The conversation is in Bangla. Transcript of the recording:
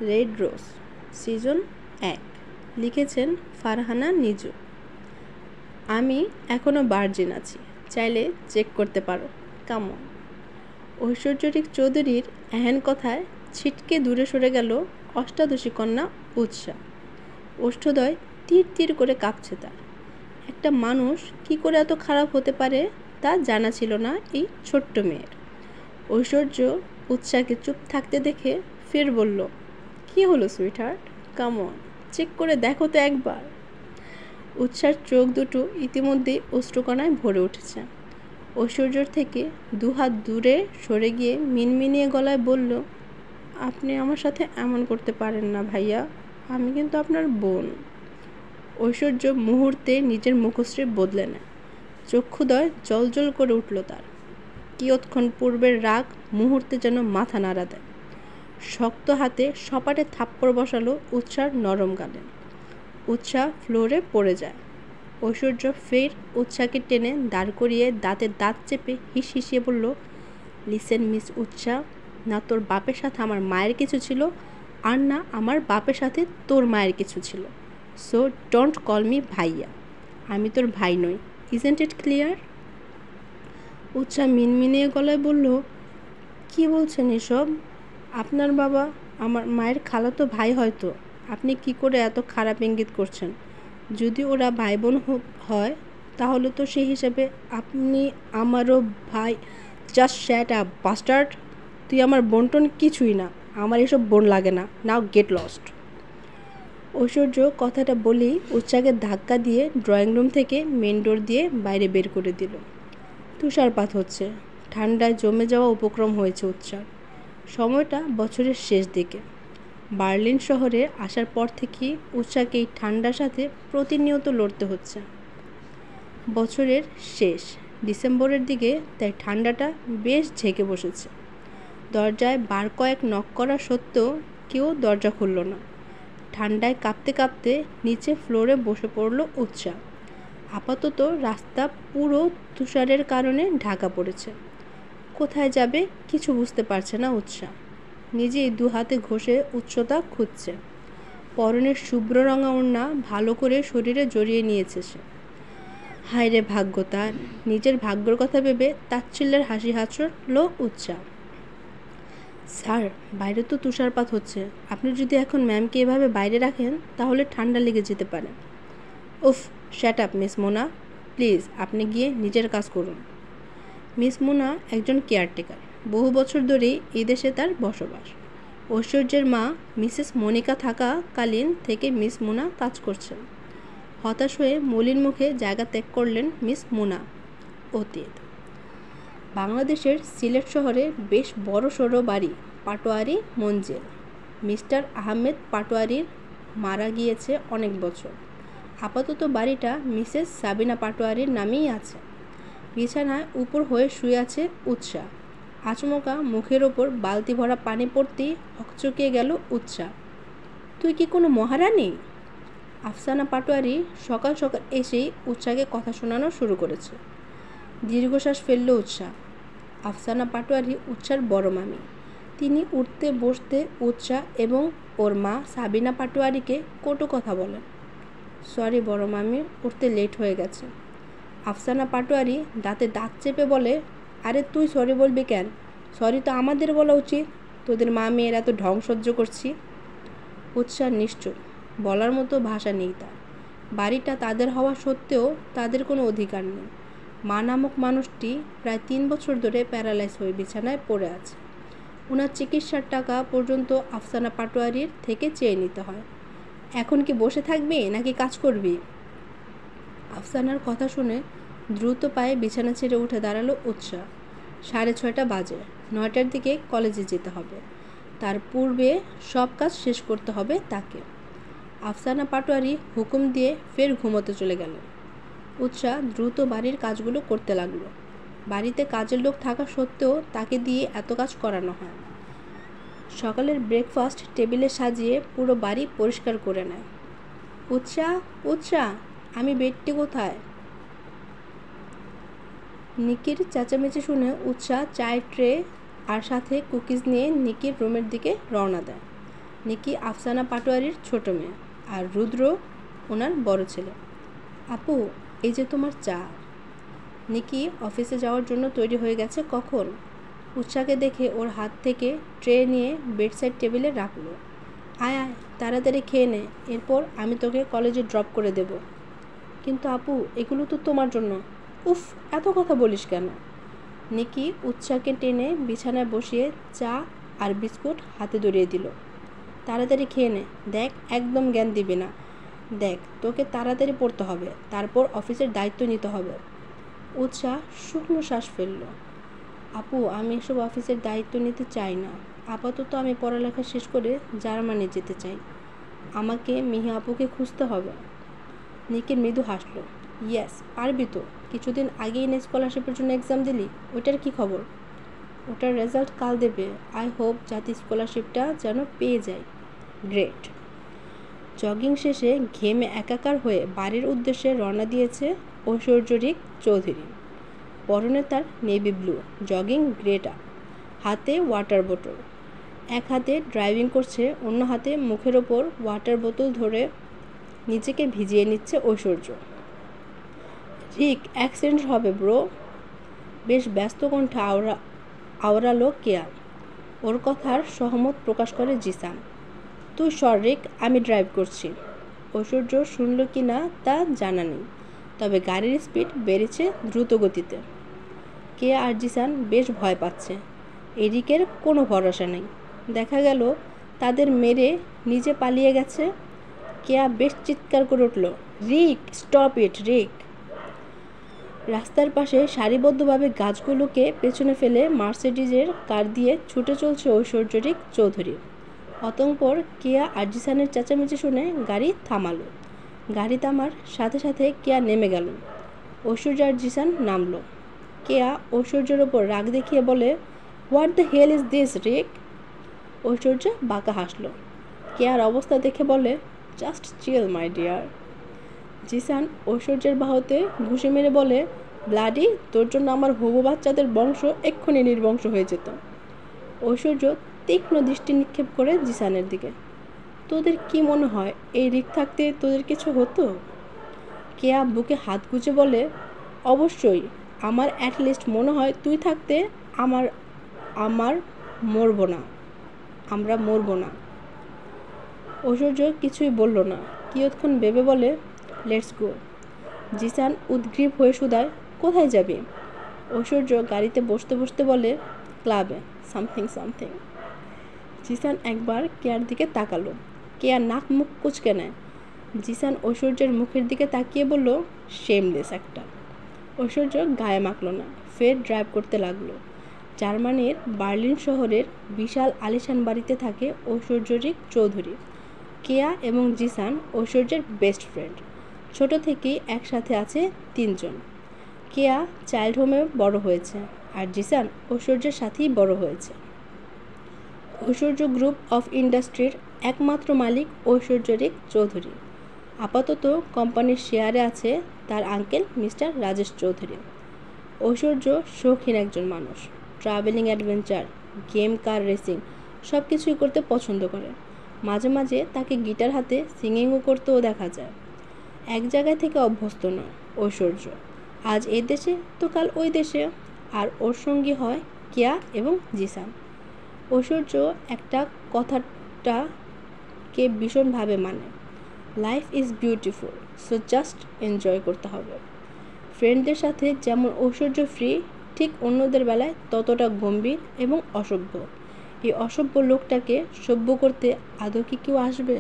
রেড রোজ সিজন 1 লিখেছেন ফারহানা নিজু। আমি এখনও ভার্জিন আছি, চাইলে চেক করতে পারো। কামন। ঐশ্বর্যরিক চৌধুরীর এহেন কথায় ছিটকে দূরে সরে গেল অষ্টাদশী কন্যা উৎসা। ওষ্ঠদয় তীর তীর করে কাঁপছে তার। একটা মানুষ কি করে এত খারাপ হতে পারে তা জানা ছিল না এই ছোট্ট মেয়ের। ঐশ্বর্য উৎসাকে চুপ থাকতে দেখে ফের বলল, কি হলো সুইটহার্ট? কামন, চেক করে দেখো তো একবার। উৎসার চোখ দুটো ইতিমধ্যেই অশ্রুকণায় ভরে উঠেছে। ঐশ্বর্যর থেকে দুহাত দূরে সরে গিয়ে মিনমিনিয়ে গলায় বলল, আপনি আমার সাথে এমন করতে পারেন না ভাইয়া, আমি কিন্তু আপনার বোন। ঐশ্বর্য মুহূর্তে নিজের মুখশ্রী বদলে নেয়। চক্ষুদয় জ্বলজ্বল করে উঠল তার। কিয়ৎক্ষণ পূর্বের রাগ মুহূর্তে যেন মাথা নাড়া দেয়। শক্ত হাতে সপাটে থাপ্পড় বসালো উৎসার নরম গালে। উৎসা ফ্লোরে পড়ে যায়। ঐশ্বর্য ফের উৎসাকে টেনে দাঁড় করিয়ে দাঁতে দাঁত চেপে হিস হিসিয়ে বলল, লিসেন মিস উৎসা, না তোর বাপের সাথে আমার মায়ের কিছু ছিল, আর না আমার বাপের সাথে তোর মায়ের কিছু ছিল। সো ডোন্ট কল মি ভাইয়া। আমি তোর ভাই নই। Isn't it clear? উৎসা মিনমিনিয়ে গলায় বলল, কি বলছেন এসব? আপনার বাবা আমার মায়ের খালাতো ভাই হয়তো। আপনি কি করে এত খারাপ ইঙ্গিত করছেন? যদি ওরা ভাই বোন হয় তাহলে তো সেই হিসাবে আপনি আমারও ভাই। Just shut up bastard. তুই আমার বোনটোন কিছুই না, আমার এসব বোন লাগে না। নাও গেট লস্ট। ঐশ্বর্য কথাটা বলেই উৎসাকে ধাক্কা দিয়ে ড্রয়িং রুম থেকে মেন ডোর দিয়ে বাইরে বের করে দিল। তুষারপাত হচ্ছে। ঠান্ডায় জমে যাওয়া উপক্রম হয়েছে উৎসার। সময়টা বছরের শেষ দিকে। বার্লিন শহরে আসার পর থেকেই উৎসাকে এই ঠান্ডার সাথে প্রতিনিয়ত লড়তে হচ্ছে। বছরের শেষ ডিসেম্বরের দিকে তাই ঠান্ডাটা বেশ ঝেঁকে বসেছে। দরজায় বার কয়েক নক করা সত্ত্বেও কেউ দরজা খুলল না। ঠান্ডায় কাঁপতে কাঁপতে নিচে ফ্লোরে বসে পড়ল উৎসা। আপাতত রাস্তা পুরো তুষারের কারণে ঢাকা পড়েছে। কোথায় যাবে কিছু বুঝতে পারছে না উৎসা। নিজেই দু হাতে ঘষে উচ্চতা খুঁজছে। পরনের শুভ্র রঙা ওড়না ভালো করে শরীরে জড়িয়ে নিয়েছে সে। হায় রে ভাগ্য তার! নিজের ভাগ্যর কথা ভেবে তাচ্ছিল্যের হাসি হাসল উৎসা। স্যার, বাইরে তো তুষারপাত হচ্ছে। আপনি যদি এখন ম্যামকে এভাবে বাইরে রাখেন তাহলে ঠান্ডা লেগে যেতে পারে। উফ, shut up miss Mona, please আপনি গিয়ে নিজের কাজ করুন। মিস মোনা একজন কেয়ারটেকার। বহু বছর ধরেই এই দেশে তার বসবাস। ঐশ্বর্যের মা মিসেস মনিকা থাকাকালীন থেকে মিস মোনা কাজ করছেন। হতাশ হয়ে মলিন মুখে জায়গা ত্যাগ করলেন মিস মোনা। অতীত বাংলাদেশের সিলেট শহরে বেশ বড় সড়ো বাড়ি পাটোয়ারি মঞ্জিল। মিস্টার আহমেদ পাটোয়ারির মারা গিয়েছে অনেক বছর। আপাতত বাড়িটা মিসেস সাবিনা পাটোয়ারির নামেই আছে। বিছানায় উপর হয়ে শুয়ে আছে উৎসা। আচমকা মুখের ওপর বালতি ভরা পানি পড়তেই হকচকিয়ে গেল উৎসা। তুই কি কোনো মহারানী? আফসানা পাটোয়ারি সকাল সকাল এসেই উৎসাকে কথা শোনানো শুরু করেছে। দীর্ঘশ্বাস ফেলল উৎসা। আফসানা পাটোয়ারি উৎসার বড় মামি। তিনি উঠতে বসতে উৎসা এবং ওর মা সাবিনা পাটোয়ারিকে কটু কথা বলেন। সরি বড় মামি, উঠতে লেট হয়ে গেছে। আফসানা পাটোয়ারি দাঁতে দাঁত চেপে বলে, আরে তুই সরি বলবি কেন? সরি তো আমাদের বলা উচিত। তোদের মা মেয়ের এত ঢং সহ্য করছি। উৎসার নিশ্চয় বলার মতো ভাষা নেই তার। বাড়িটা তাদের হওয়া সত্ত্বেও তাদের কোনো অধিকার নেই। মা নামক মানুষটি প্রায় 3 বছর ধরে প্যারালাইজ হয়ে বিছানায় পড়ে আছে। ওনার চিকিৎসার টাকা পর্যন্ত আফসানা পাটোয়ারির থেকে চেয়ে নিতে হয়। এখন কি বসে থাকবি নাকি কাজ করবি? আফসানার কথা শুনে দ্রুত পায়ে বিছানা ছেড়ে উঠে দাঁড়ালো উৎসা। 6:30 বাজে। 9টার দিকে কলেজে যেতে হবে। তার পূর্বে সব কাজ শেষ করতে হবে তাকে। আফসানা পাটোয়ারি হুকুম দিয়ে ফের ঘুমোতে চলে গেল। উৎসা দ্রুত বাড়ির কাজগুলো করতে লাগলো। বাড়িতে কাজের লোক থাকা সত্ত্বেও তাকে দিয়ে এত কাজ করানো হয়। সকালের ব্রেকফাস্ট টেবিলে সাজিয়ে পুরো বাড়ি পরিষ্কার করে নেয়। উৎসা, উৎসা, আমি বেডটি কোথায়? নিকির চেঁচামেচি শুনে উৎসা চায়ের ট্রে আর সাথে কুকিজ নিয়ে নিকির রুমের দিকে রওনা দেয়। নিকি আফসানা পাটোয়ারির ছোট মেয়ে, আর রুদ্র ওনার বড় ছেলে। আপু, এই যে তোমার চা। নিকি অফিসে যাওয়ার জন্য তৈরি হয়ে গেছে কখন। উৎসাকে দেখে ওর হাত থেকে ট্রে নিয়ে বেডসাইড টেবিলে রাখলো। আয় আয়, তাড়াতাড়ি খেয়ে নে, এরপর আমি তোকে কলেজে ড্রপ করে দেব। কিন্তু আপু, এগুলো তো তোমার জন্য। উফ, এত কথা বলিস কেন। নিকি উৎসাকে টেনে বিছানায় বসিয়ে চা আর বিস্কুট হাতে ধরিয়ে দিল। তাড়াতাড়ি খেয়ে নে, দেখ একদম জ্ঞান দিবি না। দেখ, তোকে তাড়াতাড়ি পড়তে হবে, তারপর অফিসের দায়িত্ব নিতে হবে। উৎসাহ শুকনো শ্বাস ফেলল। আপু, আমি এসব অফিসের দায়িত্ব নিতে চাই না। আপাতত আমি পড়ালেখা শেষ করে জার্মানি যেতে চাই। আমাকে মিহি আপুকে খুঁজতে হবে। নিকি মৃদু হাসলো। ইয়েস, পারবি তো। কিছুদিন আগেই না স্কলারশিপের জন্য এক্সাম দিলি, ওইটার কি খবর? ওটার রেজাল্ট কাল দেবে। আই হোপ যাতে স্কলারশিপটা যেন পেয়ে যায়। গ্রেট। জগিং শেষে ঘেমে একাকার হয়ে বাড়ির উদ্দেশ্যে রওনা দিয়েছে ঐশ্বর্যরিক চৌধুরী। পরনে তার নেভি ব্লু জগিং গ্রেটা, হাতে ওয়াটার বোতল। এক হাতে ড্রাইভিং করছে, অন্য হাতে মুখের ওপর ওয়াটার বোতল ধরে নিজেকে ভিজিয়ে নিচ্ছে ঐশ্বর্য। রিক, অ্যাক্সিডেন্ট হবে ব্রো। বেশ ব্যস্ত কণ্ঠে আওড়ালো কেয়া। ওর কথার সহমত প্রকাশ করে জিসান। তুই সর রিক, আমি ড্রাইভ করছি। ঐশ্বর্য শুনল কি না তা জানা নেই, তবে গাড়ির স্পিড বেড়েছে দ্রুত গতিতে। কেয়া আর জিসান বেশ ভয় পাচ্ছে। এরিকের কোনো ভরসা নেই। দেখা গেল তাদের মেরে নিজে পালিয়ে গেছে। কেয়া বেশ চিৎকার করে উঠল, রিক, স্টপ ইট রিক। রাস্তার পাশে সারিবদ্ধভাবে গাছগুলোকে পেছনে ফেলে মার্সিডিজের কার দিয়ে ছুটে চলছে ঐশ্বর্যরিক চৌধুরী। অতঃপর কেয়া আর জিসানের চেঁচামেচি শুনে গাড়ি থামালো। গাড়ি থামার সাথে সাথে কেয়া নেমে গেল। ঐশ্বর্য আর জিসান নামলো। কেয়া ঐশ্বর্যের ওপর রাগ দেখিয়ে বলে, what the hell is this Rick? Aishwarya বাঁকা হাসলো। কেয়ার অবস্থা দেখে বলে, just chill my dear. Zisan ঐশ্বর্যের বাহুতে ঘুষি মেরে বলে, ব্লাডি, তোর জন্য আমার হবু বাচ্চাদের বংশ এক্ষুনি নির্বংশ হয়ে যেত। ঐশ্বর্য তীক্ষ্ণ দৃষ্টি নিক্ষেপ করে জিসানের দিকে। তোদের কি মনে হয় এই রিক থাকতে তোদের কিছু হতো? কেয়া বুকে হাত গুজে বলে, অবশ্যই। আমার অ্যাটলিস্ট মনে হয় তুই থাকতে আমার মরবো না, আমরা মরবো না। ঐশ্বর্য কিছুই বলল না। কিয়ৎক্ষণ ভেবে বলে, লেটস গো। জিসান উদ্গ্রীব হয়ে শুধায়, কোথায় যাবি? ঐশ্বর্য গাড়িতে বসতে বসতে বলে, ক্লাবে, সামথিং সামথিং। জিসান একবার কেয়ার দিকে তাকালো। কেয়া নাক মুখ কুঁচকে নেয়। জিসান ঐশ্বর্যের মুখের দিকে তাকিয়ে বলল, শেমলেস একটা। ঐশ্বর্য গায়ে মাখল না, ফের ড্রাইভ করতে লাগলো। জার্মানির বার্লিন শহরের বিশাল আলিশান বাড়িতে থাকে ঐশ্বর্যরিক চৌধুরী। কেয়া এবং জিসান ঐশ্বর্যের বেস্ট ফ্রেন্ড। ছোট থেকেই একসাথে আছে তিনজন। কেয়া চাইল্ড হোমে বড় হয়েছে, আর জিসান ঐশ্বর্যের সাথেই বড় হয়েছে। ঐশ্বর্য গ্রুপ অফ ইন্ডাস্ট্রির একমাত্র মালিক ঐশ্বর্যরিক চৌধুরী। আপাতত কোম্পানির শেয়ারে আছে তার আঙ্কেল মিস্টার রাজেশ চৌধুরী। ঐশ্বর্য শৌখিন একজন মানুষ। Travelling adventure, game, car racing সব কিছুই করতে পছন্দ করে। মাঝে মাঝে তাকে গিটার হাতে সিঙ্গিংও করতেও দেখা যায়। এক জায়গায় থেকে অভ্যস্ত নয় ঐশ্বর্য। আজ এই দেশে তো কাল ওই দেশে। আর ওর সঙ্গী হয় কেয়া এবং জিসান। ঐশ্বর্য একটা কথাটাকে ভীষণভাবে মানে, life is beautiful, so just enjoy করতে হবে। ফ্রেন্ডদের সাথে যেমন ঐশ্বর্য ফ্রি, ঠিক অন্যদের বেলায় ততটা গম্ভীর এবং অসভ্য। এই অসভ্য লোকটাকে সভ্য করতে আদৌ কি কেউ আসবে?